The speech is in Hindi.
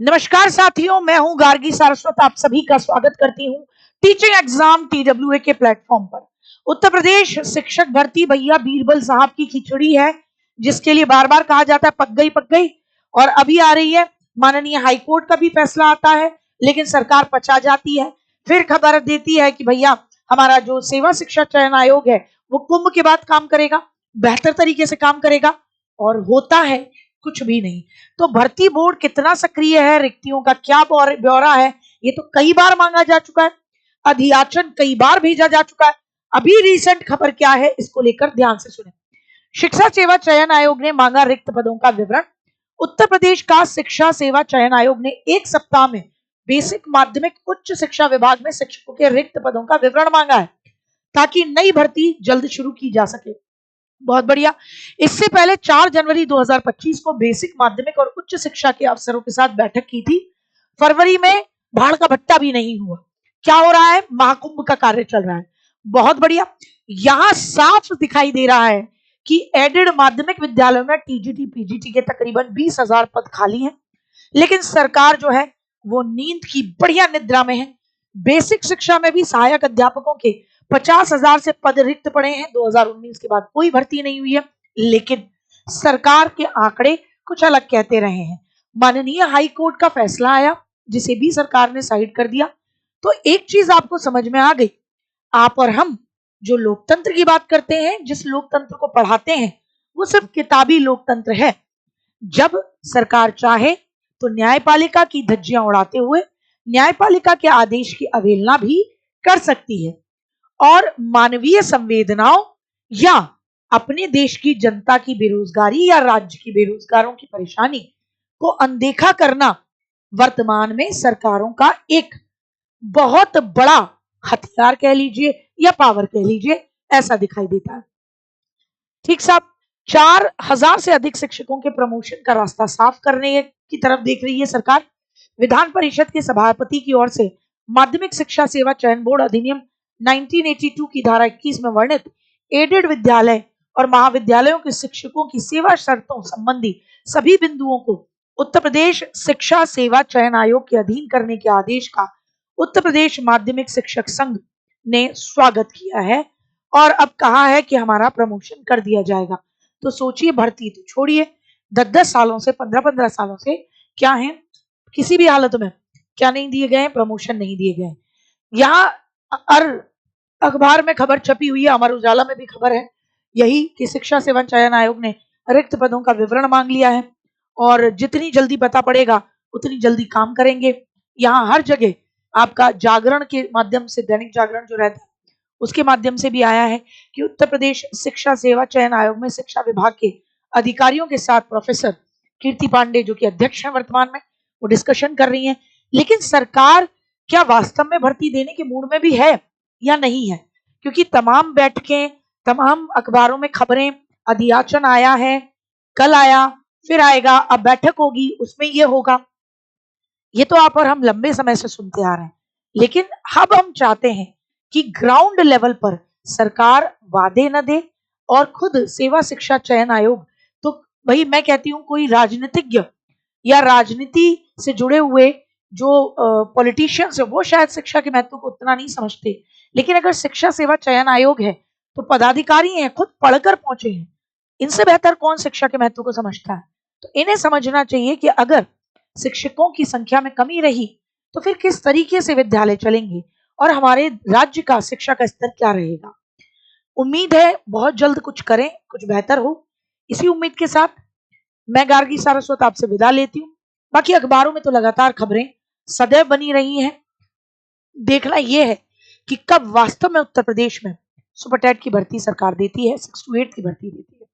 नमस्कार साथियों, मैं हूं गार्गी सारस्वत। आप सभी का स्वागत करती हूं टीचिंग एग्जाम TWA के प्लेटफॉर्म पर। उत्तर प्रदेश शिक्षक भर्ती भैया बीरबल साहब की खिचड़ी है, जिसके लिए बार बार कहा जाता है पक गई। और अभी आ रही है, माननीय हाईकोर्ट का भी फैसला आता है, लेकिन सरकार पचा जाती है। फिर खबर देती है कि भैया हमारा जो सेवा शिक्षा चयन आयोग है वो कुंभ के बाद काम करेगा, बेहतर तरीके से काम करेगा, और होता है कुछ भी नहीं। तो भर्ती बोर्ड कितना सक्रिय है, रिक्तियों का क्या ब्यौरा है, ये तो कई बार मांगा जा चुका है, अधियाचन कई बार भेजा जा चुका है। अभी रिसेंट खबर क्या है, इसको लेकर ध्यान से सुने। शिक्षा सेवा चयन आयोग ने मांगा रिक्त पदों का विवरण। उत्तर प्रदेश का शिक्षा सेवा चयन आयोग ने एक सप्ताह में बेसिक माध्यमिक उच्च शिक्षा विभाग में शिक्षकों के रिक्त पदों का विवरण मांगा है, ताकि नई भर्ती जल्द शुरू की जा सके। बहुत बढ़िया। इससे पहले 4 जनवरी 2025 को बेसिक माध्यमिक और उच्च शिक्षा के अफसरों के साथ बैठक की थी। फरवरी में भाड़ का भट्टा भी नहीं हुआ। क्या हो रहा है? महाकुंभ का कार्य चल रहा है। बहुत बढ़िया। यहां साफ दिखाई दे रहा है कि एडेड माध्यमिक विद्यालयों में टीजीटी पीजीटी के तकरीबन 20,000 पद खाली हैं, लेकिन सरकार जो है वो नींद की बढ़िया निद्रा में है। बेसिक शिक्षा में भी सहायक अध्यापकों के 50,000 से पद रिक्त पड़े हैं। 2019 के बाद कोई भर्ती नहीं हुई है, लेकिन सरकार के आंकड़े कुछ अलग कहते रहे हैं। माननीय हाई कोर्ट का फैसला आया, जिसे भी सरकार ने साइड कर दिया। तो एक चीज आपको समझ में आ गई, आप और हम जो लोकतंत्र की बात करते हैं, जिस लोकतंत्र को पढ़ाते हैं, वो सिर्फ किताबी लोकतंत्र है। जब सरकार चाहे तो न्यायपालिका की धज्जियां उड़ाते हुए न्यायपालिका के आदेश की अवहेलना भी कर सकती है, और मानवीय संवेदनाओं या अपने देश की जनता की बेरोजगारी या राज्य की बेरोजगारों की परेशानी को अनदेखा करना वर्तमान में सरकारों का एक बहुत बड़ा हथियार कह लीजिए या पावर कह लीजिए, ऐसा दिखाई देता है। ठीक साहब, 4,000 से अधिक शिक्षकों के प्रमोशन का रास्ता साफ करने की तरफ देख रही है सरकार। विधान परिषद के सभापति की ओर से माध्यमिक शिक्षा सेवा चयन बोर्ड अधिनियम 1982 की धारा 21 में वर्णित एडेड विद्यालय और महाविद्यालयों के शिक्षकों की सेवा शर्तों संबंधी सभी बिंदुओं को उत्तर प्रदेश शिक्षा सेवा चयन आयोग के अधीन करने के आदेश का उत्तर प्रदेश माध्यमिक शिक्षक संघ ने स्वागत किया है, और अब कहा है कि हमारा प्रमोशन कर दिया जाएगा। तो सोचिए, भर्ती तो छोड़िए, 10-10 सालों से 15-15 सालों से क्या है, किसी भी हालत में क्या नहीं दिए गए, प्रमोशन नहीं दिए गए। यहाँ अखबार में खबर छपी हुई है, अमर उजाला में भी खबर है यही कि शिक्षा सेवा चयन आयोग ने रिक्त पदों का विवरण मांग लिया है, और जितनी जल्दी पता पड़ेगा उतनी जल्दी काम करेंगे। यहाँ हर जगह आपका जागरण के माध्यम से, दैनिक जागरण जो रहता है उसके माध्यम से भी आया है कि उत्तर प्रदेश शिक्षा सेवा चयन आयोग में शिक्षा विभाग के अधिकारियों के साथ प्रोफेसर कीर्ति पांडे, जो कि अध्यक्ष हैं वर्तमान में, वो डिस्कशन कर रही हैं। लेकिन सरकार क्या वास्तव में भर्ती देने के मूड में भी है या नहीं है? क्योंकि तमाम बैठकें, तमाम अखबारों में खबरें, अधियाचन आया है, कल आया, फिर आएगा, अब बैठक होगी, उसमें ये होगा, ये तो आप और हम लंबे समय से सुनते आ रहे हैं। लेकिन अब हम चाहते हैं कि ग्राउंड लेवल पर सरकार वादे न दे, और खुद सेवा शिक्षा चयन आयोग, तो भाई मैं कहती हूँ कोई राजनीतिज्ञ या राजनीति से जुड़े हुए जो पॉलिटिशियंस है वो शायद शिक्षा के महत्व को उतना नहीं समझते, लेकिन अगर शिक्षा सेवा चयन आयोग है तो पदाधिकारी हैं, खुद पढ़कर पहुंचे हैं, इनसे बेहतर कौन शिक्षा के महत्व को समझता है? तो इन्हें समझना चाहिए कि अगर शिक्षकों की संख्या में कमी रही तो फिर किस तरीके से विद्यालय चलेंगे और हमारे राज्य का शिक्षा का स्तर क्या रहेगा। उम्मीद है बहुत जल्द कुछ करें, कुछ बेहतर हो। इसी उम्मीद के साथ मैं गार्गी सारस्वत आपसे विदा लेती हूँ। बाकी अखबारों में तो लगातार खबरें सदैव बनी रही हैं। देखना यह है कि कब वास्तव में उत्तर प्रदेश में सुपर टेट की भर्ती सरकार देती है, 6 to 8 की भर्ती देती है।